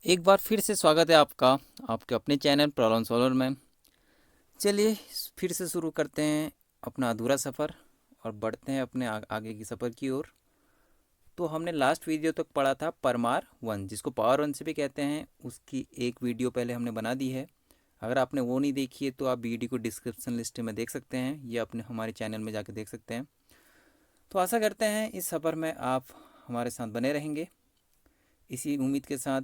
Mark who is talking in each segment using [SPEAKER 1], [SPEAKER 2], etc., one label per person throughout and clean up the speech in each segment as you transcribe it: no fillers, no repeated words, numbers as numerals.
[SPEAKER 1] एक बार फिर से स्वागत है आपका आपके अपने चैनल प्रॉब्लम सॉल्वर में। चलिए फिर से शुरू करते हैं अपना अधूरा सफ़र और बढ़ते हैं अपने आगे की सफ़र की ओर। तो हमने लास्ट वीडियो तक पढ़ा था परमार वन, जिसको पावर वन से भी कहते हैं। उसकी एक वीडियो पहले हमने बना दी है। अगर आपने वो नहीं देखी है तो आप वीडियो को डिस्क्रिप्शन लिस्ट में देख सकते हैं या अपने हमारे चैनल में जाकर देख सकते हैं। तो आशा करते हैं इस सफ़र में आप हमारे साथ बने रहेंगे। इसी उम्मीद के साथ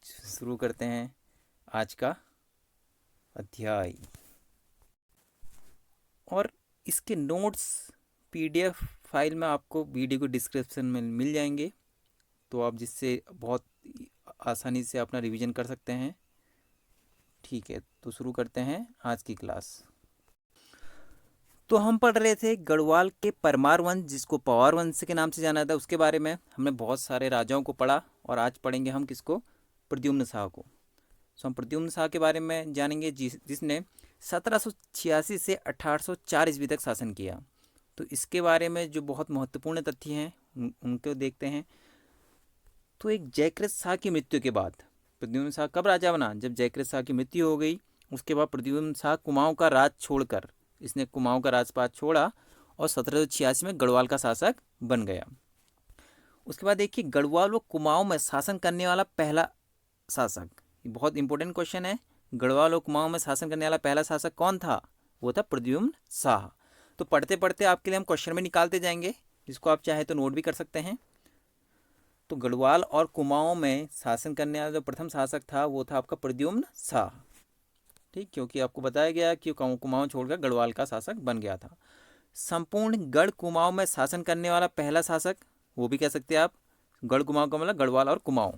[SPEAKER 1] शुरू करते हैं आज का अध्याय। और इसके नोट्स पीडीएफ फाइल में आपको वीडियो को डिस्क्रिप्शन में मिल जाएंगे, तो आप जिससे बहुत आसानी से अपना रिवीजन कर सकते हैं। ठीक है, तो शुरू करते हैं आज की क्लास। तो हम पढ़ रहे थे गढ़वाल के परमार वंश, जिसको पवार वंश के नाम से जाना था, उसके बारे में हमने बहुत सारे राजाओं को पढ़ा। और आज पढ़ेंगे हम किसको? प्रद्युम्न शाह को। सो हम प्रद्युम्न शाह के बारे में जानेंगे जिसने 1786 से 1804 ईस्वी तक शासन किया। तो इसके बारे में जो बहुत महत्वपूर्ण तथ्य हैं उनको देखते हैं। तो एक जयकृत शाह की मृत्यु के बाद प्रद्युम्न शाह कब राजा बना? जब जयकृत शाह की मृत्यु हो गई, उसके बाद प्रद्युम्न शाह कुमाऊं का राज छोड़कर इसने कुमाऊं का राजपाट छोड़ा और 1786 में गढ़वाल का शासक बन गया। उसके बाद देखिए, गढ़वाल व कुमाऊं में शासन करने वाला पहला शासक, ये बहुत इंपॉर्टेंट क्वेश्चन है। गढ़वाल और कुमाऊं में शासन करने वाला पहला शासक कौन था? वो था प्रद्युम्न शाह। तो पढ़ते पढ़ते आपके लिए हम क्वेश्चन में निकालते जाएंगे, जिसको आप चाहे तो नोट भी कर सकते हैं। तो गढ़वाल और कुमाऊं में शासन करने वाला जो प्रथम शासक था वो था आपका प्रद्युम्न शाह। ठीक, क्योंकि आपको बताया गया कि कुमाऊं छोड़कर गढ़वाल का शासक बन गया था। संपूर्ण गढ़ कुमाऊं में शासन करने वाला पहला शासक, वो भी कह सकते हैं आप, गढ़ कुमाऊं का मतलब गढ़वाल और कुमाऊं।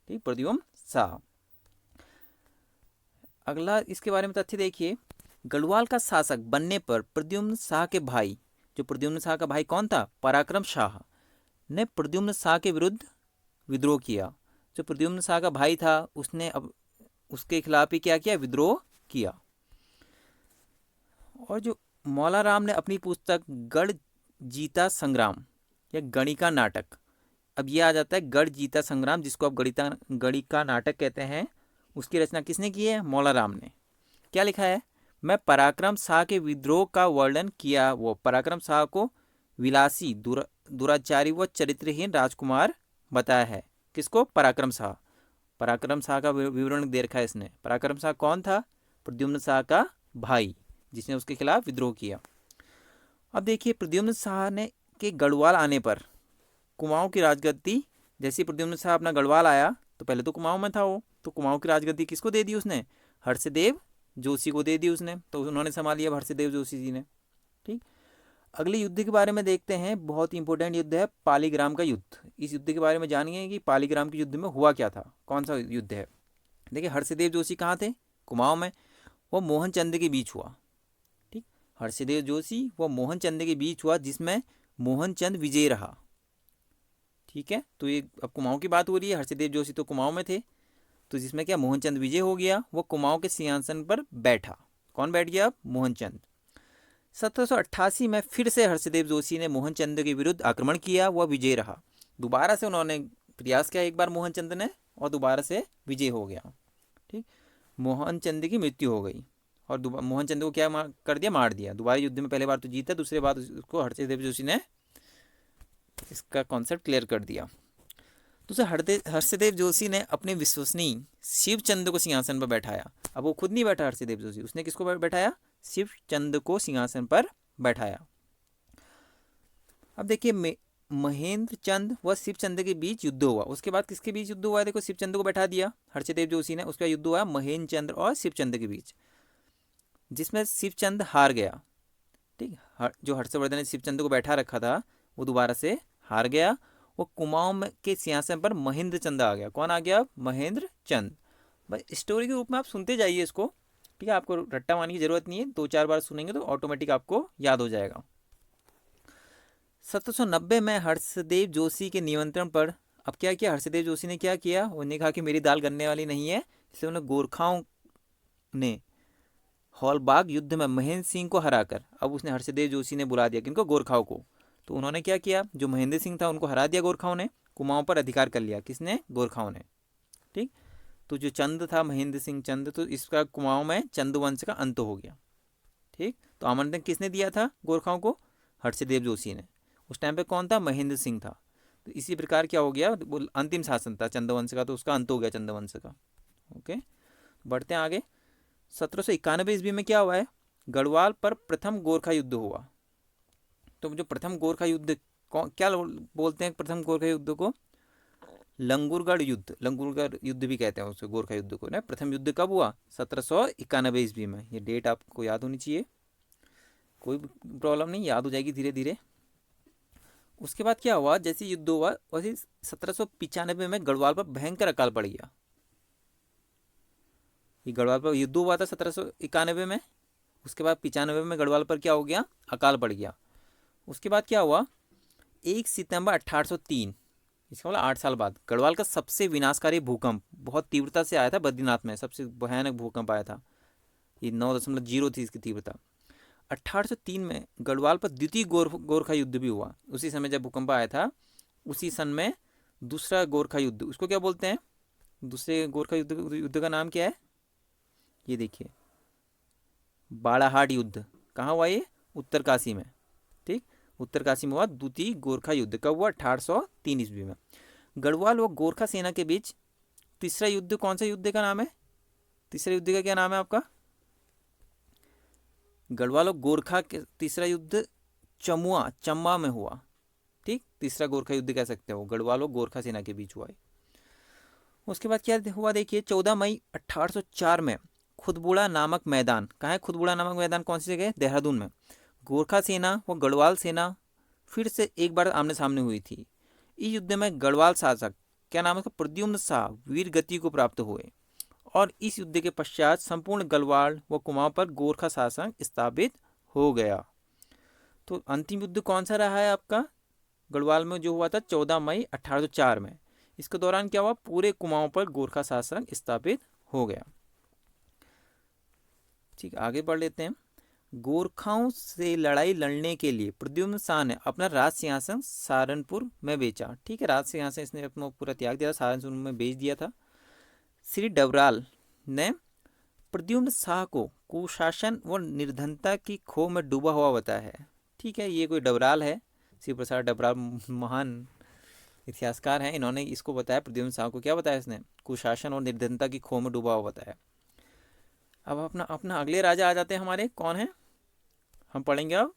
[SPEAKER 1] ठीक, प्रद्युम्न शाह। अगला इसके बारे में तथ्य देखिए, गढ़वाल का शासक बनने पर प्रद्युम्न शाह के भाई, जो प्रद्युम्न शाह का भाई कौन था? पराक्रम शाह, ने प्रद्युम्न शाह के विरुद्ध विद्रोह किया। जो प्रद्युम्न शाह का भाई था उसने अब उसके खिलाफ ही क्या किया? विद्रोह किया। और जो मौला राम ने अपनी पुस्तक गढ़ जीता संग्राम या गणिका नाटक, अब ये आ जाता है गढ़ जीता संग्राम, जिसको आप गणिका नाटक कहते हैं, उसकी रचना किसने की है? मौला राम ने। क्या लिखा है? मैं पराक्रम शाह के विद्रोह का वर्णन किया। वो पराक्रम शाह को विलासी दुराचारी व चरित्रहीन राजकुमार बताया है। किसको? पराक्रम शाह। पराक्रम शाह का विवरण दे रखा है इसने। पराक्रम शाह कौन था? प्रद्युम्न शाह का भाई, जिसने उसके खिलाफ विद्रोह किया। अब देखिए, प्रद्युम्न शाह ने के गढ़वाल आने पर कुमाऊं की राजगद्दी, जैसे प्रद्युम्न शाह अपना गढ़वाल आया तो पहले तो कुमाऊं में था वो, तो कुमाऊं की राजगद्दी किसको दे दी उसने? हर्षदेव जोशी को दे दी उसने, तो उन्होंने संभाल लिया हर्षदेव जोशी जी ने। ठीक, अगले युद्ध के बारे में देखते हैं। बहुत इंपॉर्टेंट युद्ध है पालीग्राम का युद्ध। इस युद्ध के बारे में जानिए कि पालीग्राम के युद्ध में हुआ क्या था, कौन सा युद्ध है। देखिए, हर्षदेव जोशी कहाँ थे? कुमाऊं में। वो मोहन चंद के बीच हुआ। ठीक, हर्षदेव जोशी व मोहन चंद के बीच हुआ, जिसमें मोहन चंद विजय रहा। ठीक है, तो ये अब कुमाऊं की बात हो रही है, हर्षदेव जोशी तो कुमाऊं में थे, तो जिसमें क्या मोहनचंद विजय हो गया, वो कुमाऊं के सिंहासन पर बैठा। कौन बैठ गया? अब मोहनचंद। 1788 में फिर से हर्षदेव जोशी ने मोहनचंद के विरुद्ध आक्रमण किया, वह विजय रहा। दोबारा से उन्होंने प्रयास किया एक बार मोहनचंद ने, और दोबारा से विजय हो गया। ठीक, मोहनचंद की मृत्यु हो गई और मोहनचंद को क्या कर दिया? मार दिया। दोबारा युद्ध में पहले बार तो जीता, दूसरे बार उसको हर्षदेव जोशी ने इसका कॉन्सेप्ट क्लियर कर दिया। दूसरा, हर्षदेव जोशी ने अपने विश्वसनीय शिवचंद को सिंहासन पर बैठाया। अब वो खुद नहीं बैठा हर्षदेव जोशी, उसने किसको बैठाया? शिवचंद को सिंहासन पर बैठाया। अब देखिए, महेंद्र चंद व शिवचंद के बीच युद्ध हुआ। उसके बाद किसके बीच युद्ध हुआ? देखो, शिवचंद को बैठा दिया हर्षदेव जोशी ने, उसका युद्ध हुआ महेंद्र चंद और शिवचंद के बीच, जिसमें शिवचंद हार गया। ठीक, जो हर्षवर्धन ने शिवचंद को बैठा रखा था वो दोबारा से हार गया। वो कुमाऊं के सिंहासन पर महेंद्र चंद आ गया। कौन आ गया? महेंद्र चंद। बस स्टोरी के रूप में आप सुनते जाइए इसको। ठीक है, आपको रट्टा मारने की जरूरत नहीं है, 2-4 बार सुनेंगे तो ऑटोमेटिक आपको याद हो जाएगा। 1790 में हर्षदेव जोशी के निमंत्रण पर अब क्या किया हर्षदेव जोशी ने? क्या किया? उन्होंने कहा कि मेरी दाल गलने वाली नहीं है, इसलिए उन्होंने गोरखाओं ने हॉलबाग युद्ध में महेंद्र सिंह को हराकर, अब उसने हर्षदेव जोशी ने बुला दिया किनको? गोरखाओं को। तो उन्होंने क्या किया? जो महेंद्र सिंह था उनको हरा दिया गोरखाओं ने, कुमाऊं पर अधिकार कर लिया। किसने? गोरखाओं ने। ठीक, तो जो चंद था, महेंद्र सिंह चंद, तो इसका कुमाऊं में चंद वंश का अंत हो गया। ठीक, तो आमंत्रण किसने दिया था गोरखाओं को? हर्षदेव जोशी ने। उस टाइम पे कौन था? महेंद्र सिंह था। तो इसी प्रकार क्या हो गया, वो अंतिम शासन था चंद्रवंश का, तो उसका अंत हो गया चंद्रवंश का। ओके, बढ़ते हैं आगे। 1791 ईस्वी में क्या हुआ है? गढ़वाल पर प्रथम गोरखा युद्ध हुआ। तो जो प्रथम गोरखा युद्ध क्या बोलते हैं प्रथम गोरखा युद्ध को? लंगूरगढ़ युद्ध, लंगूरगढ़ युद्ध भी कहते हैं उसको, गोरखा युद्ध को ना। प्रथम युद्ध कब हुआ? 1791 ईस्वी में। ये डेट आपको याद होनी चाहिए, कोई प्रॉब्लम नहीं, याद हो जाएगी धीरे धीरे। उसके बाद क्या हुआ, जैसे युद्ध हुआ वैसे 1795 में गढ़वाल पर भयंकर अकाल पड़ गया। ये गढ़वाल पर युद्ध हुआ था 1791 में, उसके बाद 95 में गढ़वाल पर क्या हो गया? अकाल पड़ गया। उसके बाद क्या हुआ? 1 सितंबर 1803, इसका मतलब 8 साल बाद, गढ़वाल का सबसे विनाशकारी भूकंप बहुत तीव्रता से आया था। बद्रीनाथ में सबसे भयानक भूकंप आया था, ये 9.0 थी इसकी तीव्रता। 1803 में गढ़वाल पर द्वितीय गोरखा युद्ध भी हुआ। उसी समय जब भूकंप आया था, उसी सन में दूसरा गोरखा युद्ध, उसको क्या बोलते हैं? दूसरे गोरखा युद्ध का नाम क्या है? ये देखिए, बाड़ाहाट युद्ध। कहाँ हुआ ये? उत्तरकाशी में। ठीक, उत्तरकाशी में हुआ द्वितीय गोरखा युद्ध। कब हुआ? 1803 ईस्वी में। गढ़वाल व गोरखा सेना के बीच तीसरा युद्ध कौन सा युद्ध का नाम है? तीसरे युद्ध का क्या नाम है आपका? गढ़वाल और गोरखा के तीसरा युद्ध चम्मा में हुआ। ठीक, तीसरा गोरखा युद्ध कह सकते हो, गढ़वाल और गोरखा सेना के बीच हुआ है। उसके बाद क्या हुआ देखिए, 14 मई 1804 में खुदबुड़ा नामक मैदान, कहाँ है खुदबुड़ा नामक मैदान, कौन सी जगह? देहरादून में। गोरखा सेना व गढ़वाल सेना फिर से एक बार आमने सामने हुई थी। इस युद्ध में गढ़वाल शासक, क्या नाम है उसका? प्रद्युम्न शाह वीर गति को प्राप्त हुए, और इस युद्ध के पश्चात संपूर्ण गढ़वाल व कुमाऊं पर गोरखा शासन स्थापित हो गया। तो अंतिम युद्ध कौन सा रहा है आपका? गढ़वाल में जो हुआ था 14 मई 1804 में। इसके दौरान क्या हुआ? पूरे कुमाऊं पर गोरखा शासन स्थापित हो गया। ठीक, आगे बढ़ लेते हैं। गोरखाओं से लड़ाई लड़ने के लिए प्रद्युम्न शाह ने अपना राज सिंहासन सहारनपुर में बेचा। ठीक है, राज सिंहासन इसने अपना पूरा त्याग दिया था, सहारनपुर में बेच दिया था। श्री डबराल ने प्रद्युम्न शाह को कुशासन व निर्धनता की खो में डूबा हुआ बताया है। ठीक है, ये कोई डबराल है, श्री प्रसाद डबराल महान इतिहासकार हैं, इन्होंने इसको बताया, प्रद्युम्न शाह को क्या बताया इसने? कुशासन और निर्धनता की खो में डूबा हुआ बताया। अब अपना अपना अगले राजा आ जाते हैं हमारे, कौन है? हम पढ़ेंगे अब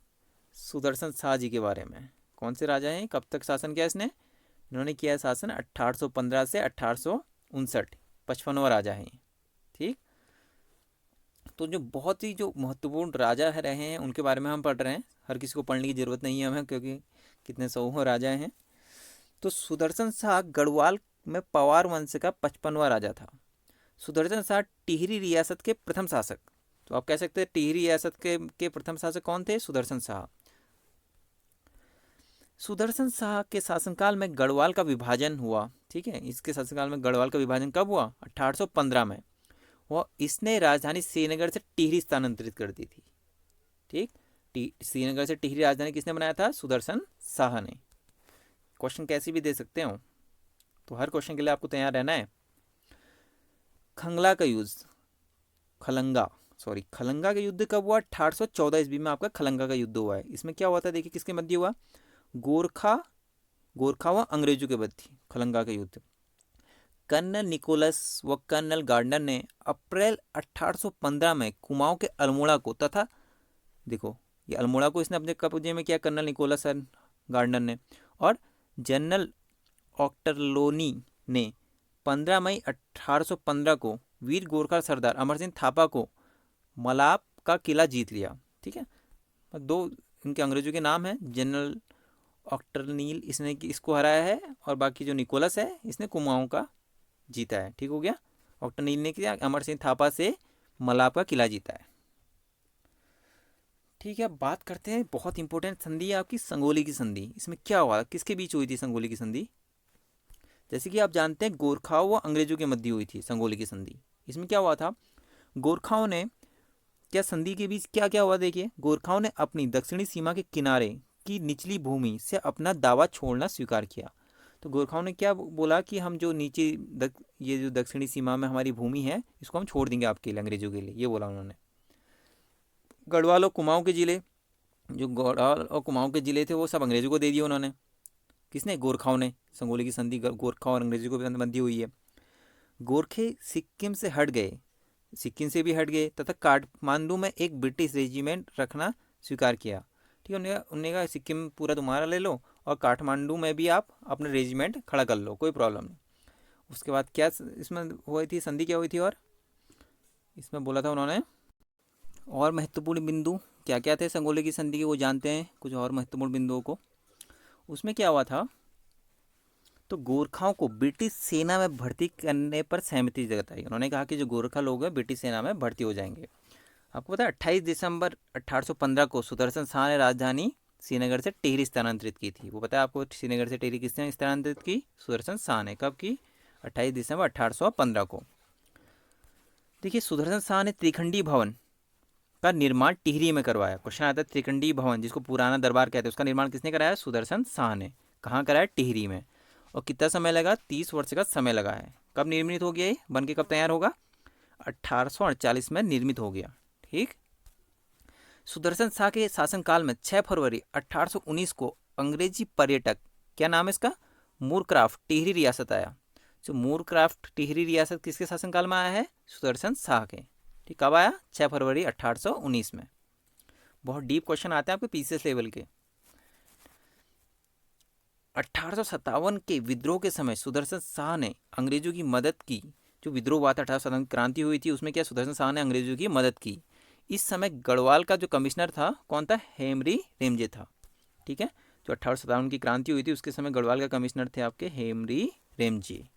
[SPEAKER 1] सुदर्शन शाह जी के बारे में। कौन से राजा हैं? कब तक शासन किया इसने? इन्होंने किया है शासन 1815 से 1859, 55वां राजा है। ठीक, तो जो बहुत ही जो महत्वपूर्ण राजा रहे हैं उनके बारे में हम पढ़ रहे हैं। हर किसी को पढ़ने की जरूरत नहीं है हमें, क्योंकि कितने 100 राजा हैं। तो सुदर्शन शाह गढ़वाल में पवार वंश का 55वां राजा था। सुदर्शन शाह टिहरी रियासत के प्रथम शासक, तो आप कह सकते हैं टिहरी रियासत के प्रथम शासक कौन थे? सुदर्शन शाह। सुदर्शन शाह के शासनकाल में गढ़वाल का विभाजन हुआ। ठीक है, इसके शासनकाल में गढ़वाल का विभाजन कब हुआ? 1815 में। और इसने राजधानी श्रीनगर से टिहरी स्थानांतरित कर दी थी। ठीक, श्रीनगर से टिहरी राजधानी किसने बनाया था? सुदर्शन शाह ने। क्वेश्चन कैसे भी दे सकते हो, तो हर क्वेश्चन के लिए आपको तैयार रहना है। खंगला का युद्ध, खलंगा का युद्ध कब हुआ? 1814 ईस्वी में आपका खलंगा का युद्ध हुआ है। इसमें क्या हुआ था देखिए, किसके मध्य हुआ? गोरखा व अंग्रेजों के मध्य खलंगा का युद्ध। कर्नल निकोलस व कर्नल गार्डनर ने अप्रैल 1815 में कुमाऊं के अल्मोड़ा को, तथा देखो ये अल्मोड़ा को इसने अपने कब्जे में किया, कर्नल निकोलस गार्डनर ने, और जनरल ऑक्टरलोनी ने 15 मई 1815 को वीर गोरखा सरदार अमर सिंह थापा को मलाप का किला जीत लिया। ठीक है, दो इनके अंग्रेजों के नाम हैं, जनरल ऑक्टरनील इसने इसको हराया है, और बाकी जो निकोलस है इसने कुमाऊं का जीता है। ठीक हो गया, ऑक्टरनील ने किया, अमर सिंह थापा से मलाप का किला जीता है। ठीक है, अब बात करते हैं, बहुत इंपॉर्टेंट संधि है आपकी संगोली की संधि। इसमें क्या हुआ, किसके बीच हुई थी संगोली की संधि? जैसे कि आप जानते हैं गोरखाओं व अंग्रेजों के मध्य हुई थी संगोली की संधि। इसमें क्या हुआ था, गोरखाओं ने क्या संधि के बीच क्या क्या हुआ देखिए, गोरखाओं ने अपनी दक्षिणी सीमा के किनारे की निचली भूमि से अपना दावा छोड़ना स्वीकार किया। तो गोरखाओं ने क्या बोला कि हम जो नीचे ये जो दक्षिणी सीमा में हमारी भूमि है इसको हम छोड़ देंगे आपके लिए, अंग्रेजों के लिए, ये बोला उन्होंने। गढ़वाल और कुमाऊं के जिले, जो गढ़वाल और कुमाऊं के जिले थे वो सब अंग्रेजों को दे दिए उन्होंने। किसने? गोरखाओं ने। संगोली की संधि गोरखा और अंग्रेजों को बंधी हुई है। गोरखे सिक्किम से हट गए, सिक्किम से भी हट गए तथा काठमांडू में एक ब्रिटिश रेजिमेंट रखना स्वीकार किया। ठीक है, उन्होंने कहा सिक्किम पूरा तुम्हारा ले लो और काठमांडू में भी आप अपने रेजिमेंट खड़ा कर लो, कोई प्रॉब्लम नहीं। उसके बाद क्या इसमें हुई थी संधि, क्या हुई थी? और इसमें बोला था उन्होंने और महत्वपूर्ण बिंदु क्या क्या थे संगोले की संधि के, वो जानते हैं कुछ और महत्वपूर्ण बिंदुओं को। उसमें क्या हुआ था, तो गोरखाओं को ब्रिटिश सेना में भर्ती करने पर सहमति जताई। उन्होंने कहा कि जो गोरखा लोग हैं ब्रिटिश सेना में भर्ती हो जाएंगे। आपको पता है 28 दिसंबर 1815 को सुदर्शन शाह ने राजधानी श्रीनगर से टिहरी स्थानांतरित की थी। वो पता है आपको श्रीनगर से टिहरी किसने स्थानांतरित की? सुदर्शन शाह ने। कब की? 28 दिसंबर 1815 को। देखिए सुदर्शन शाह ने त्रिखंडी भवन का निर्माण टिहरी में करवाया। क्वेश्चन आता है त्रिखंडी भवन जिसको पुराना दरबार कहते हैं, उसका निर्माण किसने कराया? सुदर्शन शाह ने। कहाँ कराया? टिहरी में। और कितना समय लगा? 30 वर्ष का समय लगा है। कब निर्मित हो गया ये? बन के कब तैयार होगा? 1848 में निर्मित हो गया। ठीक। सुदर्शन शाह के शासनकाल में 6 फरवरी 1819 को अंग्रेजी पर्यटक, क्या नाम है इसका? मूरक्राफ्ट, टिहरी रियासत आया। जो मूरक्राफ्ट टिहरी रियासत किसके शासनकाल में आया है? सुदर्शन शाह के। ठीक, कब आया? 6 फरवरी 1819 में। बहुत डीप क्वेश्चन आते हैं आपके पीसीएस लेवल के। 1857 के विद्रोह के समय सुदर्शन शाह ने अंग्रेजों की मदद की। जो विद्रोह हुआ था 1857 क्रांति हुई थी, उसमें क्या सुदर्शन शाह ने अंग्रेजों की मदद की। इस समय गढ़वाल का जो कमिश्नर था कौन था? हेमरी रेमजे था। ठीक है, जो 1857 की क्रांति हुई थी उसके समय गढ़वाल का कमिश्नर थे आपके हेमरी रेमजे।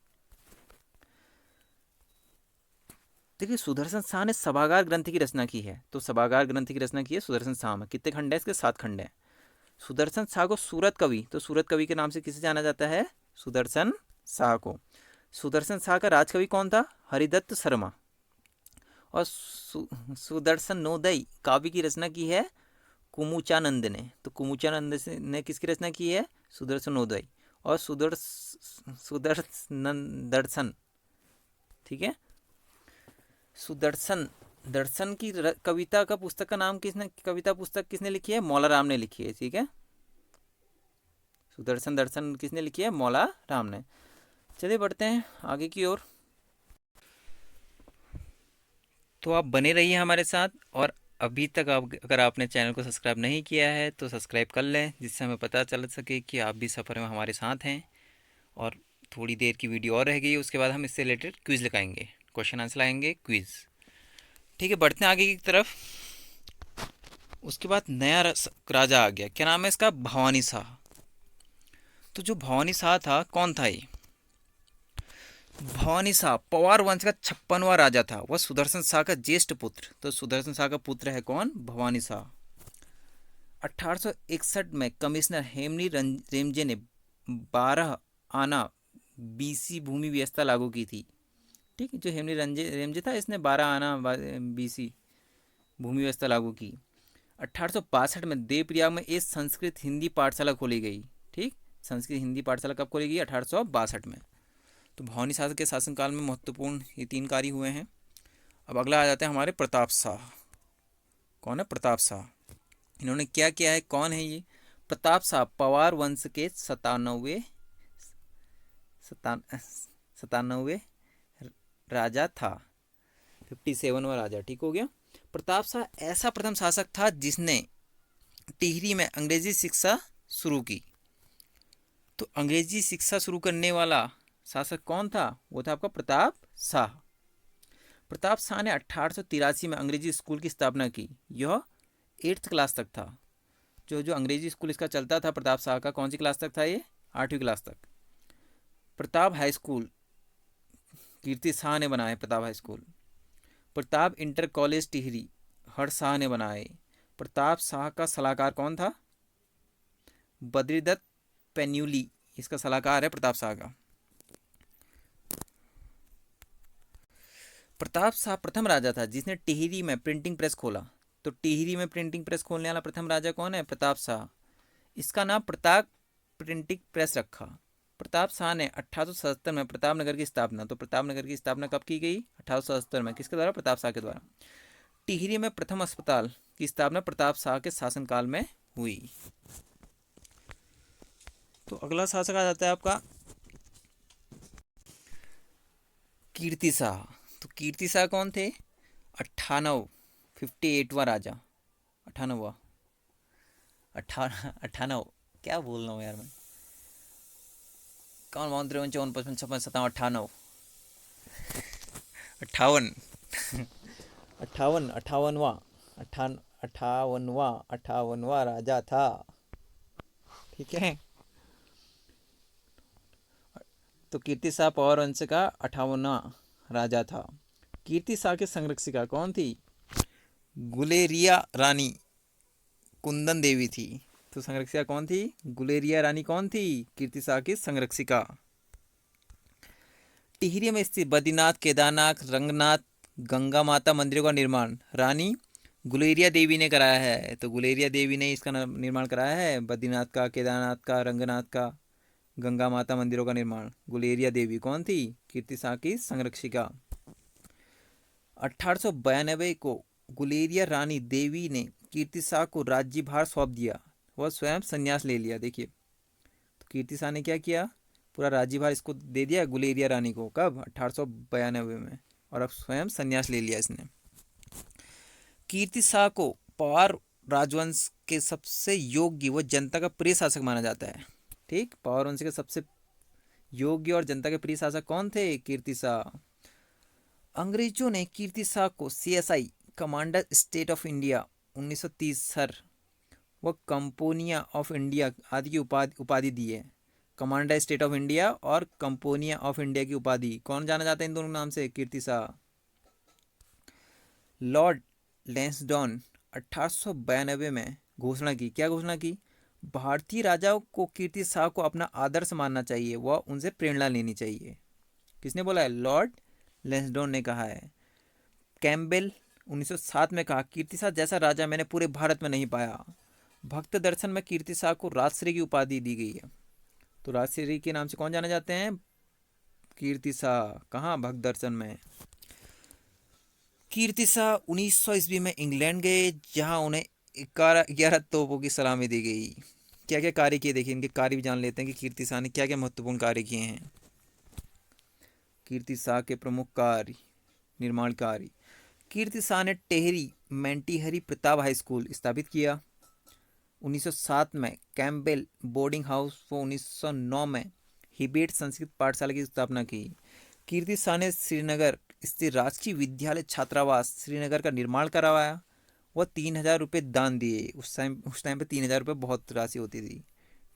[SPEAKER 1] देखिए सुदर्शन शाह ने सभागार ग्रंथ की रचना की है। तो सभागार ग्रंथ की रचना की है सुदर्शन शाह में। कितने खंड है इसके? 7 खंड है। सुदर्शन शाह को सूरत कवि, तो सूरत कवि के नाम से किसे जाना जाता है? सुदर्शन शाह को। सुदर्शन शाह का राजकवि कौन था? हरिदत्त शर्मा। और सुदर्शन नोदय काव्य की रचना की है कुमुचानंद ने। तो कुमुचानंद ने किसकी रचना की है? सुदर्शन नोदय। और सुदर्शन दर्शन, ठीक है, सुदर्शन दर्शन की कविता का पुस्तक का नाम किसने, कविता पुस्तक किसने लिखी है? मौला राम ने लिखी है। ठीक है, सुदर्शन दर्शन किसने लिखी है? मौला राम ने। चलिए बढ़ते हैं आगे की ओर। तो आप बने रहिए हमारे साथ, और अभी तक आप अगर आपने चैनल को सब्सक्राइब नहीं किया है तो सब्सक्राइब कर लें, जिससे हमें पता चल सके कि आप भी सफ़र में हमारे साथ हैं। और थोड़ी देर की वीडियो और रह गई, उसके बाद हम इससे रिलेटेड क्विज़ लगाएंगे, क्वेश्चन आंसर लाएंगे, क्विज़। ठीक है, बढ़ते हैं आगे की तरफ। उसके बाद नया राजा आ गया। क्या नाम है इसका? भवानी शाह। तो जो भवानी शाह था कौन था ये? भवानी शाह पवार वंश का 56वां राजा था। वह सुदर्शन शाह का ज्येष्ठ पुत्र। तो सुदर्शन शाह का पुत्र है कौन? भवानी शाह। 1861 में कमिश्नर हेमनी रेमजे ने 12 आना बीसी भूमि व्यवस्था लागू की थी। ठीक है, जो हेमनी रेमजे था इसने 12 आना बीसी भूमि व्यवस्था लागू की। 1862 में देवप्रयाग में एक संस्कृत हिंदी पाठशाला खोली गई। ठीक, संस्कृत हिंदी पाठशाला कब खोली गई? 1862 में। तो भवानी शाह के शासनकाल में महत्वपूर्ण ये 3 कार्य हुए हैं। अब अगला आ जाते हैं हमारे प्रताप शाह। कौन है? प्रताप शाह। इन्होंने क्या किया है? कौन है ये? प्रताप शाह पवार वंश के 97वें राजा था। 57वां राजा। ठीक हो गया। प्रताप शाह ऐसा प्रथम शासक था जिसने टिहरी में अंग्रेजी शिक्षा शुरू की। तो अंग्रेजी शिक्षा शुरू करने वाला शासक कौन था? वो था आपका प्रताप शाह। प्रताप शाह ने 1883 में अंग्रेजी स्कूल की स्थापना की। यह 8th क्लास तक था। जो जो अंग्रेजी स्कूल इसका चलता था प्रताप शाह का, कौन सी क्लास तक था ये? 8वीं क्लास तक। प्रताप हाई स्कूल कीर्ति शाह ने बनाया। Pratap high school. Pratap inter college Tehri हर शाह ने बनाए। प्रताप शाह का सलाहकार कौन था? बद्रीदत्त पेन्यूली इसका सलाहकार है प्रताप शाह का। प्रताप शाह प्रथम राजा था जिसने टिहरी में प्रिंटिंग प्रेस खोला। तो टिहरी में प्रिंटिंग प्रेस खोलने वाला प्रथम राजा कौन है? प्रताप शाह। इसका नाम प्रताप प्रिंटिंग प्रेस रखा। प्रताप शाह ने 1877 में प्रतापनगर की स्थापना, तो प्रतापनगर की स्थापना कब की गई? 1877 में। किसके द्वारा? प्रताप शाह के द्वारा। टिहरी में प्रथम अस्पताल की स्थापना प्रताप शाह के शासनकाल में हुई। तो अगला शासक आ जाता है आपका कीर्ति शाह। तो कीर्ति शाह कौन थे? 58वां राजा, 98वां, 98, क्या बोल रहा हूँ यार मैं, कौन? 53, 54, 55, 56, 57, 58, 58, 58वां, 58वां राजा था। ठीक है। तो कीर्ति शाह पवार वंश का 58वां राजा था। कीर्ति शाह की संरक्षिका कौन थी? गुलेरिया रानी कुंदन देवी थी। तो संरक्षिका कौन थी? गुलेरिया रानी कौन थी? कीर्ति शाह की संरक्षिका। टिहरी में स्थित बद्रीनाथ, केदारनाथ, रंगनाथ, गंगा माता मंदिरों का निर्माण रानी गुलेरिया देवी ने कराया है। तो गुलेरिया देवी ने इसका निर्माण कराया है, बद्रीनाथ का, केदारनाथ का, रंगनाथ का, गंगा माता मंदिरों का निर्माण। गुलेरिया देवी कौन थी? कीर्ति शाह की संरक्षिका। 1892 को गुलेरिया रानी देवी ने कीर्ति शाह को राज्यभार सौंप दिया, वह स्वयं संन्यास ले लिया। देखिए, तो कीर्ति शाह ने क्या किया? पूरा राज्यभार इसको दे दिया गुलेरिया रानी को। कब? 1892 में। और अब स्वयं संन्यास ले लिया इसने। कीर्ति शाह को पवार राजवंश के सबसे योग्य व जनता का प्रिय शासक माना जाता है। ठीक, पवार वंश के सबसे योग्य और जनता के प्रिय शासक कौन थे? कीर्ति शाह। अंग्रेजों ने कीर्ति शाह को CSI commander state of India 1930 sir व कंपोनिया ऑफ इंडिया आदि की उपाधि दी है। कमांडर स्टेट ऑफ इंडिया और कंपोनिया ऑफ इंडिया की उपाधि कौन जाना जाता है इन दोनों नाम से? कीर्ति शाह। लॉर्ड लैंसडॉन 1892 में घोषणा की, क्या घोषणा की? भारतीय राजाओं को कीर्ति शाह को अपना आदर्श मानना चाहिए व उनसे प्रेरणा लेनी चाहिए। किसने बोला है? लॉर्ड लैंसडॉन ने कहा है। कैम्पबेल 1907 में कहा, कीर्ति शाह जैसा राजा मैंने पूरे भारत में नहीं पाया। भक्त दर्शन में कीर्ति शाह को राजश्री की उपाधि दी गई है। तो राजश्री के नाम से कौन जाने जाते हैं? कीर्ति शाह। कहाँ? भक्त दर्शन में। कीर्ति शाह 1900 ईस्वी में इंग्लैंड गए, जहां उन्हें 11 तोपों की सलामी दी गई। क्या क्या कार्य किए? देखिए, इनके कार्य भी जान लेते हैं कि कीर्ति शाह ने क्या क्या महत्वपूर्ण कार्य किए हैं। कीर्ति शाह के प्रमुख कार्य, निर्माण कार्य। कीर्ति शाह ने टेहरी मेंटीहरी प्रताप हाई स्कूल स्थापित किया 1907 में। कैम्पबेल बोर्डिंग हाउस व 1909 में हिबेट संस्कृत पाठशाला की स्थापना की। कीर्ति शाह ने श्रीनगर स्थित राजकीय विद्यालय छात्रावास श्रीनगर का निर्माण करवाया व 3000 रुपये दान दिए। उस टाइम पे 3000 रुपये बहुत राशि होती थी।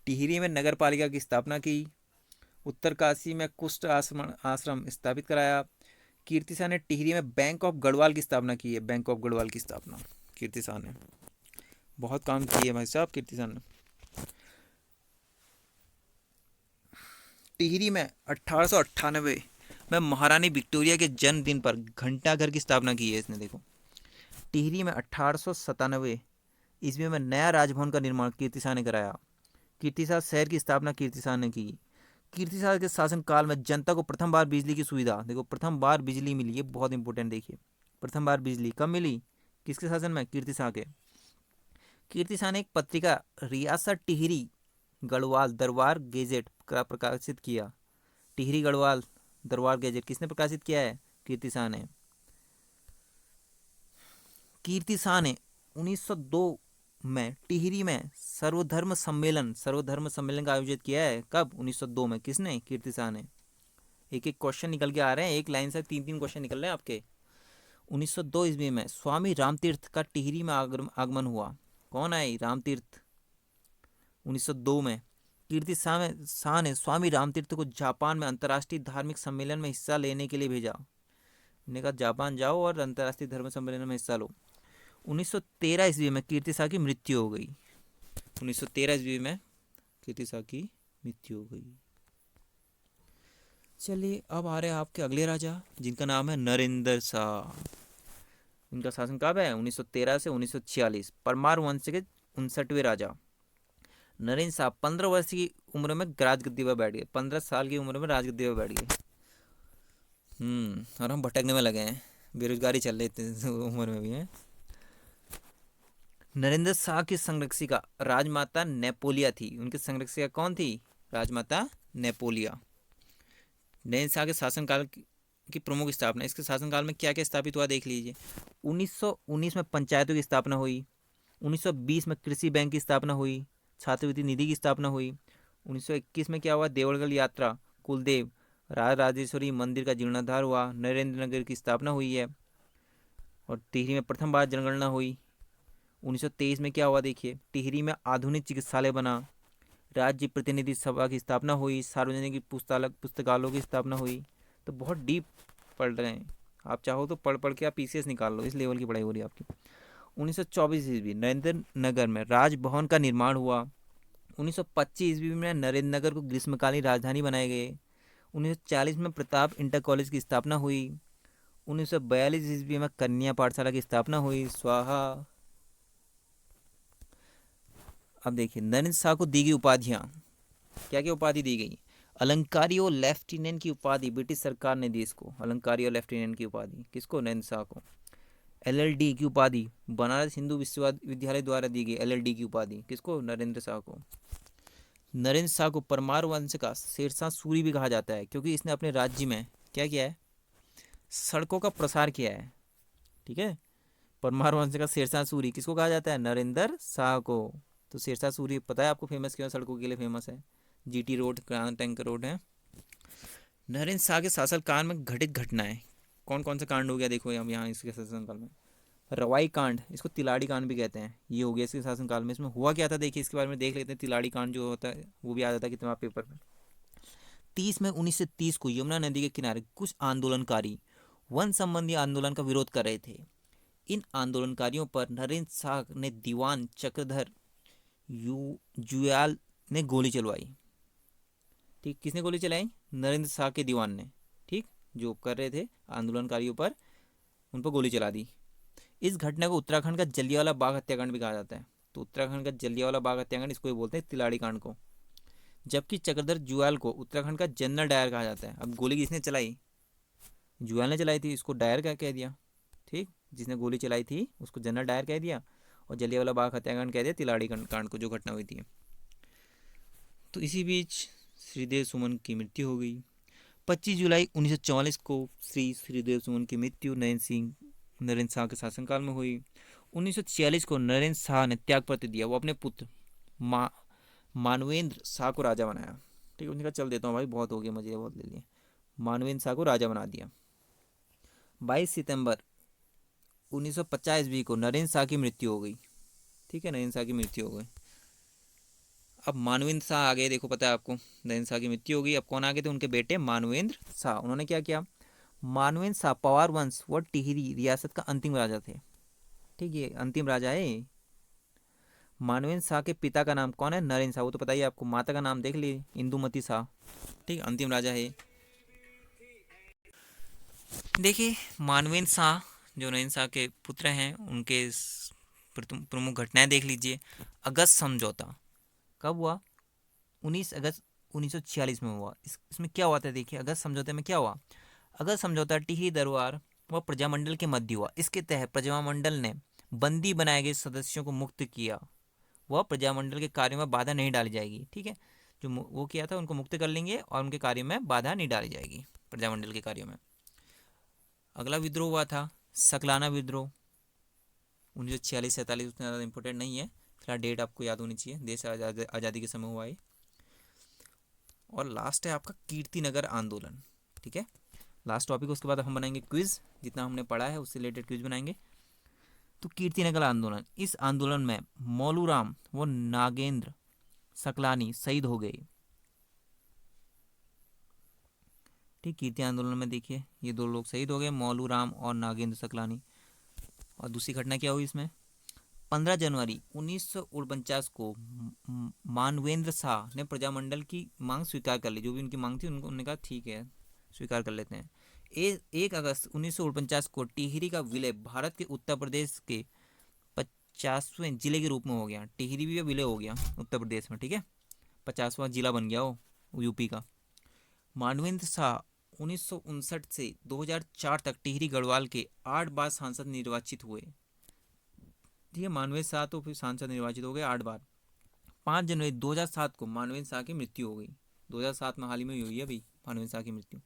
[SPEAKER 1] टिहरी में नगर पालिका की स्थापना की। उत्तरकाशी में कुष्ठ आश्रम स्थापित कराया। कीर्ति शाह ने टिहरी में बैंक ऑफ गढ़वाल की स्थापना की है। बैंक ऑफ गढ़वाल की स्थापना कीर्ति शाह ने। बहुत काम किए भाई साहब कीर्ति शाह ने। टिहरी में 1898 में महारानी विक्टोरिया के जन्मदिन पर घंटाघर की स्थापना की है इसने। देखो, टिहरी में 1897 ईस्वी में नया राजभवन का निर्माण कीर्ति शाह ने कराया। कीर्ति शाह शहर की स्थापना कीर्ति शाह ने की। कीर्ति शाह के शासनकाल में जनता को प्रथम बार बिजली की सुविधा, देखो प्रथम बार बिजली मिली, ये बहुत इंपॉर्टेंट। देखिए, प्रथम बार बिजली कब मिली? किसके शासन में? कीर्ति शाह के। कीर्ति शाह ने एक पत्रिका रियासत टिहरी गढ़वाल दरबार गेजेट का प्रकाशित किया। टिहरी गढ़वाल दरबार गेजेट किसने प्रकाशित किया है? कीर्ति शाह ने। कीर्ति शाह ने 1902 में टिहरी में सर्वधर्म सम्मेलन का आयोजित किया है। कब? 1902 में। किसने? कीर्ति शाह ने। एक एक क्वेश्चन निकल के आ रहे हैं, एक लाइन से 3-3 क्वेश्चन निकल रहे हैं आपके। 1902 ईस्वी में स्वामी रामतीर्थ का टिहरी में आगमन हुआ। कौन आए? रामतीर्थ। 1902 में कीर्ति शाह ने स्वामी रामतीर्थ को जापान में अंतर्राष्ट्रीय धार्मिक सम्मेलन में हिस्सा लेने के लिए भेजा। उन्होंने कहा जापान जाओ और अंतर्राष्ट्रीय धर्म सम्मेलन में हिस्सा लो। 1913 ईस्वी में कीर्ति शाह की मृत्यु हो गई। 1913 ईस्वी में कीर्ति शाह की मृत्यु हो गई। चलिए, अब आ रहे हैं आपके अगले राजा, जिनका नाम है नरेंद्र शाह। इनका शासन कब है? 1913 से 1946। परमार वंश के 59वें राजा। नरेंद्र शाह 15 वर्ष की उम्र में राजगद्दी पर बैठ गए, 15 साल की उम्र में राजगद्दी पर बैठ गए। और हम भटकने में लगे हैं, बेरोजगारी चल रही थी उम्र में भी है। नरेंद्र शाह की संरक्षिका राजमाता नेपोलिया थी। उनकी संरक्षिका कौन थी? राजमाता नेपोलिया। नरेंद्र शाह के शासनकाल की प्रमुख स्थापना, इसके शासनकाल में क्या क्या स्थापित हुआ देख लीजिए। 1919 में पंचायतों की स्थापना हुई। 1920 में कृषि बैंक की स्थापना हुई। छात्रवृत्ति निधि की स्थापना हुई। 1921 में क्या हुआ? देवलगढ़ यात्रा, कुलदेव राजराजेश्वरी मंदिर का जीर्णोद्धार हुआ। नरेंद्र नगर की स्थापना हुई है। और टिहरी में प्रथम बार जनगणना हुई। 1923 में क्या हुआ देखिए, टिहरी में आधुनिक चिकित्सालय बना। राज्य प्रतिनिधि सभा की स्थापना हुई। सार्वजनिक पुस्तकालयों की स्थापना हुई। तो बहुत डीप पढ़ रहे हैं आप, चाहो तो पढ़ पढ़ के आप पीसीएस निकाल लो, इस लेवल की पढ़ाई हो रही है आपकी। 1924 ईस्वी नरेंद्र नगर में राजभवन का निर्माण हुआ। 1925 ईस्वी में नरेंद्र नगर को ग्रीष्मकालीन राजधानी बनाए गए। 1940 में प्रताप इंटर कॉलेज की स्थापना हुई। 1942 ईस्वी में कन्या पाठशाला की स्थापना हुई। स्वाहा। अब देखिए नरेंद्र शाह को दी गई उपाधियां, क्या क्या उपाधि दी गई? अलंकारी और लेफ्टिनेंट की उपाधि ब्रिटिश सरकार ने दी इसको। अलंकारी और लेफ्टिनेंट की उपाधि किसको? नरेंद्र शाह को। एलएलडी की उपाधि बनारस हिंदू विश्वविद्यालय द्वारा दी गई। एलएलडी की उपाधि किसको? नरेंद्र शाह को। नरेंद्र शाह को परमार वंश का शेरशाह सूरी भी कहा जाता है, क्योंकि इसने अपने राज्य में क्या किया है? सड़कों का प्रसार किया है। ठीक है, परमार वंश का शेरशाह सूरी किसको कहा जाता है? नरेंद्र शाह को। तो शेरशाह सूरी पता है आपको फेमस क्यों? सड़कों के लिए फेमस है। GT road, grand tank road है। नरेंद्र शाह के शासनकाल में घटित घटनाएं, कौन कौन से कांड हो गया देखो हम यहाँ इसके शासनकाल में। रवाई कांड, इसको तिलाड़ी कांड भी कहते हैं, ये हो गया इसके शासनकाल में। इसमें हुआ क्या था देखिए, इसके बारे में देख लेते हैं। तिलाड़ी कांड जो होता है वो भी आ जाता है कितना पेपर में। 30 में 1930 को यमुना नदी के किनारे कुछ आंदोलनकारी वन संबंधी आंदोलन का विरोध कर रहे थे। इन आंदोलनकारियों पर नरेंद्र शाह ने दीवान चक्रधर जुयाल ने गोली चलवाई। ठीक, किसने गोली चलाई? नरेंद्र शाह के दीवान ने। ठीक, जो कर रहे थे आंदोलनकारियों पर, उन पर गोली चला दी। इस घटना को उत्तराखंड का जलियांवाला बाग हत्याकांड भी कहा जाता है। तो उत्तराखंड का जलियांवाला बाग हत्याकांड इसको ही बोलते हैं, तिलाड़ी कांड को। जबकि चक्रधर जुयाल को उत्तराखंड का जनरल डायर कहा जाता है। अब गोली किसने चलाई? जुयाल ने चलाई थी, इसको डायर क्या कह दिया। ठीक, जिसने गोली चलाई थी उसको जनरल डायर कह दिया, और जलियांवाला बाग हत्याकांड कह दिया तिलाड़ी कांड को, जो घटना हुई थी। तो इसी बीच श्रीदेव सुमन की मृत्यु हो गई। 25 जुलाई 1944 को श्रीदेव सुमन की मृत्यु नरेंद्र शाह के शासनकाल में हुई। 1946 को नरेंद्र शाह ने त्यागपत्र दिया। वो अपने पुत्र मानवेंद्र शाह को राजा बनाया। ठीक है, उनका चल देता हूँ भाई, बहुत हो गया, मुझे बहुत ले लिया। मानवेंद्र शाह को राजा बना दिया। 22 सितंबर 1950 ईस्वी को नरेंद्र शाह की मृत्यु हो गई। ठीक है, नरेंद्र शाह की मृत्यु हो गई। अब मानवेंद्र शाह आ गए, देखो पता है आपको, नरेंद्र शाह की मृत्यु हो गई। अब कौन आ गए थे? उनके बेटे मानवेंद्र शाह। उन्होंने क्या किया? मानवेंद्र शाह पवार वंश व टिहरी रियासत का अंतिम राजा थे। ठीक है, अंतिम राजा है। मानवेंद्र शाह के पिता का नाम कौन है? नरेंद्र शाह, वो तो पता ही आपको। माता का नाम देख लीजिए, इंदुमती शाह। ठीक, अंतिम राजा है। देखिए मानवेंद्र शाह जो नरेंद्र शाह के पुत्र हैं, उनके प्रमुख घटनाएं देख लीजिए। अगस्त समझौता कब हुआ? 19 अगस्त 1946 में हुआ। इसमें क्या हुआ था देखिए, अगस्त समझौते में क्या हुआ? अगस्त समझौता टिहरी दरबार व प्रजामंडल के मध्य हुआ। इसके तहत प्रजामंडल ने बंदी बनाए गए सदस्यों को मुक्त किया। वह प्रजामंडल के कार्यों में बाधा नहीं डाली जाएगी। ठीक है, जो वो किया था उनको मुक्त कर लेंगे और उनके कार्य में बाधा नहीं डाली जाएगी, प्रजामंडल के कार्यों में। अगला विद्रोह हुआ था सकलाना विद्रोह 1946-47। उतना ज़्यादा इंपॉर्टेंट नहीं है, फिलहाल डेट आपको याद होनी चाहिए। देश आज़ादी के समय हुआ है। और लास्ट है आपका कीर्तिनगर आंदोलन। ठीक है, लास्ट टॉपिक। उसके बाद हम बनाएंगे क्विज, जितना हमने पढ़ा है उससे रिलेटेड क्विज बनाएंगे। तो कीर्तिनगर आंदोलन, इस आंदोलन में मौलूराम व नागेंद्र सकलानी शहीद हो गए। ठीक, कीर्ति आंदोलन में देखिए ये दो लोग शहीद हो गए, मौलूराम और नागेंद्र सकलानी। और दूसरी घटना क्या हुई इसमें? 15 जनवरी 1949 को मानवेंद्र शाह ने प्रजामंडल की मांग स्वीकार कर ली। जो भी उनकी मांग थी उन्होंने कहा ठीक है, स्वीकार कर लेते हैं। 1 अगस्त 1949 को टिहरी का विलय भारत के उत्तर प्रदेश के 50वें जिले के रूप में हो गया। टिहरी भी विलय हो गया उत्तर प्रदेश में, ठीक है, 50वां जिला बन गया वो यूपी का। मानवेंद्र शाह 1959 से 2004 तक टिहरी गढ़वाल के 8 बार सांसद निर्वाचित हुए। ठीक है, मानवेंद्र शाह तो फिर सांसद निर्वाचित हो गए 8 बार। 5 जनवरी 2007 को मानवेंद्र शाह की मृत्यु हो गई। 2007 में हाल ही में हुई है अभी मानवेंद्र शाह की मृत्यु।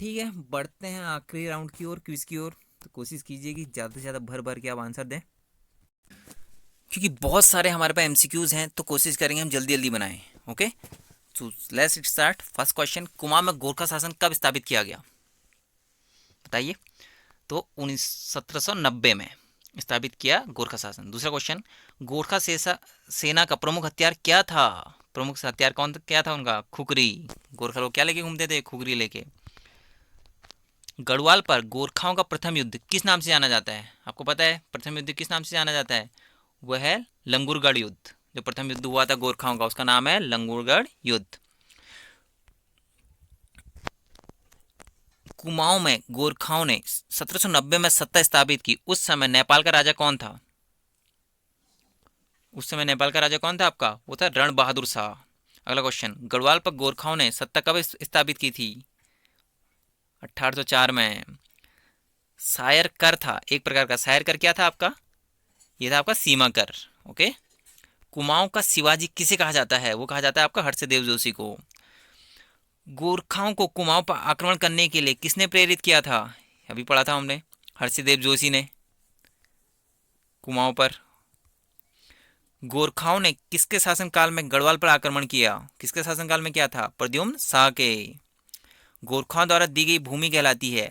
[SPEAKER 1] ठीक है, बढ़ते हैं आखिरी राउंड की ओर, क्विज की ओर। तो कोशिश कीजिए कि ज़्यादा से ज़्यादा भर भर के आप आंसर दें, क्योंकि बहुत सारे हमारे पास एमसीक्यूज हैं, तो कोशिश करेंगे हम जल्दी जल्दी बनाएं। ओके, तो let's start. First question, Kumaon में गोरखा शासन कब स्थापित किया गया, बताइए। तो 1790 में स्थापित किया गोरखा शासन। दूसरा क्वेश्चन, गोरखा सेना का प्रमुख हथियार क्या था, प्रमुख हथियार कौन क्या था उनका, खुखरी। गोरखा लोग क्या लेके घूमते थे, खुखरी लेके। गढ़वाल पर गोरखाओं का प्रथम युद्ध किस नाम से जाना जाता है, आपको पता है प्रथम युद्ध किस नाम से जाना जाता है, वह है लंगूरगढ़ युद्ध। जो प्रथम युद्ध हुआ था गोरखाओं का, उसका नाम है लंगूरगढ़ युद्ध। कुमाऊं में गोरखाओं ने 1790 में सत्ता स्थापित की, उस समय नेपाल का राजा कौन था, उस समय नेपाल का राजा कौन था आपका, वो था रण बहादुर शाह। अगला क्वेश्चन, गढ़वाल पर गोरखाओं ने सत्ता कब स्थापित की थी, 1804 में। शायर कर था एक प्रकार का, शायर कर क्या था आपका, ये था आपका सीमा कर। ओके, कुमाऊं का शिवाजी किसे कहा जाता है, वो कहा जाता है आपका हर्षदेव जोशी को। गोरखाओं को कुमाऊं पर आक्रमण करने के लिए किसने प्रेरित किया था, अभी पढ़ा था हमने, हर्षदेव जोशी ने कुमाऊं पर। गोरखाओं ने किसके शासनकाल में गढ़वाल पर आक्रमण किया, किसके शासनकाल में किया था, प्रद्युम्न शाह के। गोरखाओं द्वारा दी गई भूमि कहलाती है,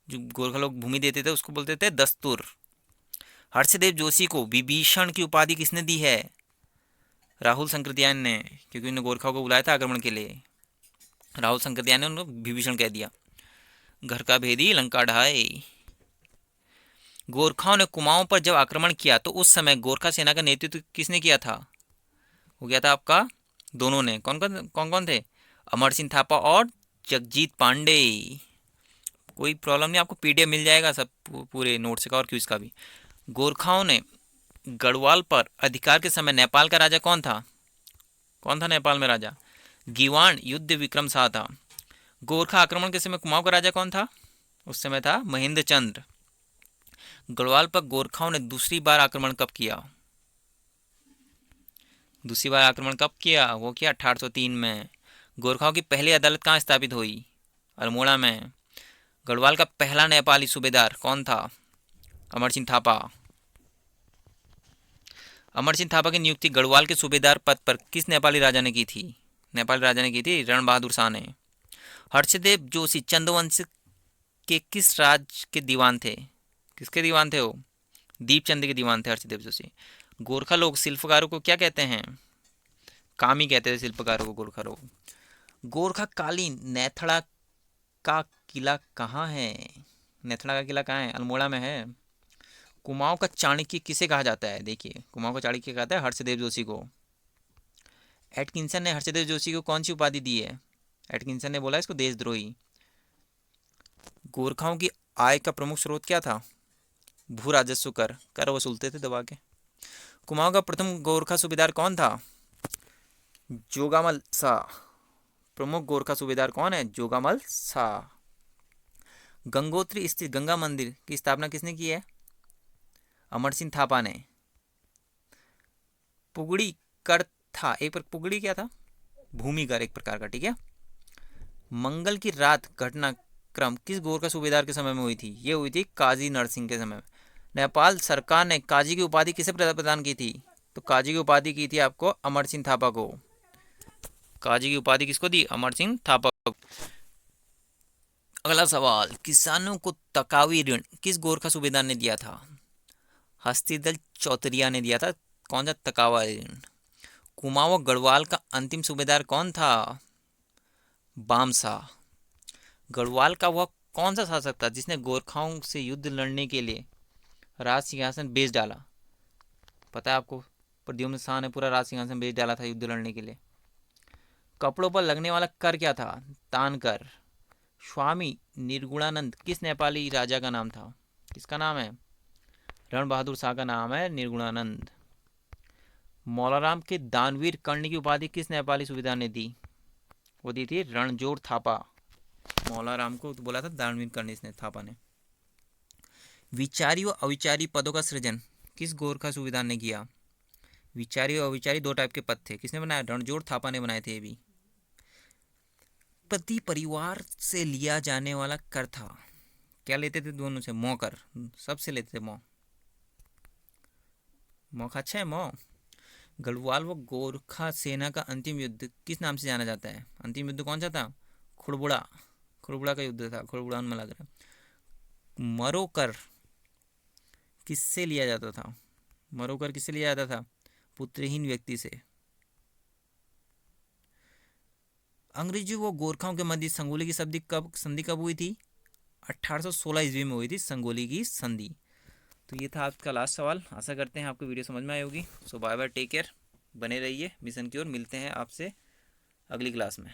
[SPEAKER 1] जो गोरखा लोग भूमि देते थे उसको बोलते थे दस्तूर। हर्षदेव जोशी को विभीषण की उपाधि किसने दी है, राहुल शंकरदयान ने, क्योंकि उन्होंने गोरखाओं को बुलाया था आक्रमण के लिए। राहुल शंकरदयान ने उनको विभीषण कह दिया। घर का भेदी लंका ढाए। गोरखाओं ने कुमाऊं पर जब आक्रमण किया तो उस समय गोरखा सेना का नेतृत्व किसने किया था, हो गया था आपका दोनों ने, कौन कौन थे, अमर सिंह थापा और जगजीत पांडे। कोई प्रॉब्लम नहीं, आपको पीडीएफ मिल जाएगा सब पूरे नोट्स का और क्विज का भी। गोरखाओं ने गढ़वाल पर अधिकार के समय नेपाल का राजा कौन था, कौन था नेपाल में राजा, गीवाण युद्ध विक्रम शाह था। गोरखा आक्रमण के समय कुमाऊं का राजा कौन था, उस समय था महेंद्र चंद्र। गढ़वाल पर गोरखाओं ने दूसरी बार आक्रमण कब किया, दूसरी बार आक्रमण कब किया, वो किया 1803 में। गोरखाओं की पहली अदालत कहाँ स्थापित हुई, अल्मोड़ा में। गढ़वाल का पहला नेपाली सूबेदार कौन था, अमर सिंह थापा। अमर सिंह थापा की नियुक्ति गढ़वाल के सूबेदार पद पर किस नेपाली राजा ने की थी, नेपाली राजा ने की थी, रण बहादुर शाह ने। हर्षदेव जोशी चंद्रवंश के किस राज के दीवान थे, किसके दीवान थे वो, दीपचंद के दीवान थे हर्षदेव जोशी। गोरखा लोग शिल्पकारों को क्या कहते हैं, कामी कहते थे शिल्पकारों को गोरखा लोग। गोरखा कालीन नेथड़ा का किला कहाँ है, नेथड़ा का किला कहाँ है, अल्मोड़ा में है। कुमाऊं का चाणक्य किसे कहा जाता है, देखिए कुमाऊं का चाणक्य कहता है हर्षदेव जोशी को। एटकिंसन ने हर्षदेव जोशी को कौन सी उपाधि दी है, एटकिंसन ने बोला इसको देशद्रोही। गोरखाओं की आय का प्रमुख स्रोत क्या था, भू राजस्व कर, कर वसूलते थे दबा के। कुमाऊं का प्रथम गोरखा सूबेदार कौन था, जोगामल शाह। प्रमुख गोरखा सूबेदार कौन है, जोगामल शाह। गंगोत्री स्थित गंगा मंदिर की स्थापना किसने की है, अमर सिंह थापा ने। पुगड़ी कर था एक पुगड़ी क्या था, भूमि कर एक प्रकार का, ठीक है। मंगल की रात घटनाक्रम किस गोरखा सूबेदार के समय में हुई थी, ये हुई थी काजी नरसिंह के समय में। नेपाल सरकार ने काजी की उपाधि किसे प्रदान की थी, तो काजी की उपाधि की थी आपको अमर सिंह थापा को। काजी की उपाधि किसको दी, अमर सिंह थापा को। अगला सवाल, किसानों को तकावी ऋण किस गोरखा सूबेदार ने दिया था, हस्तीदल चौतरिया ने दिया था, कौन सा तकावा ऋण। कुमाऊं गढ़वाल का अंतिम सूबेदार कौन था, बामशाह। गढ़वाल का वह कौन सा शासक था जिसने गोरखाओं से युद्ध लड़ने के लिए राज सिंहासन बेच डाला, पता है आपको, प्रद्युम्न शाह ने पूरा राज सिंहासन बेच डाला था युद्ध लड़ने के लिए। कपड़ों पर लगने वाला कर क्या था, तान कर। स्वामी निर्गुणानंद किस नेपाली राजा का नाम था, किसका नाम है, रण बहादुर शाह का नाम है निर्गुणानंद। मौलाराम के दानवीर कर्ण की उपाधि किस नेपाली सूबेदार ने दी? वो दी थी रणजोड़ थापा। मौलाराम को बोला था दानवीर कर्ण, इसने थापा ने। विचारी व अविचारी पदों का सृजन किस गोरखा सूबेदार ने किया? विचारी और अविचारी दो टाइप के पद थे, किसने बनाया? रणजोड़ थापा ने बनाए थे ये भी। पति परिवार से लिया जाने वाला कर था, क्या लेते थे दोनों से? मौकर, सबसे लेते थे मौ। मौका अच्छा है मौ। गढ़वाल व गोरखा सेना का अंतिम युद्ध किस नाम से जाना जाता है? अंतिम युद्ध कौन सा था? खुड़बुड़ा। खुड़बुड़ा का युद्ध था, खुड़बुड़ा में लग रहा है। मरोकर किससे लिया जाता था? मरोकर किससे लिया जाता था? पुत्रहीन व्यक्ति से। अंग्रेजों व गोरखाओं के मध्य संगोली की संधि कब हुई थी? 1816 ईस्वी में हुई थी संगोली की संधि। तो ये था आपका लास्ट सवाल। आशा करते हैं आपको वीडियो समझ में आई होगी। सो बाय बाय, टेक केयर, बने रहिए मिशन की ओर। मिलते हैं आपसे अगली क्लास में।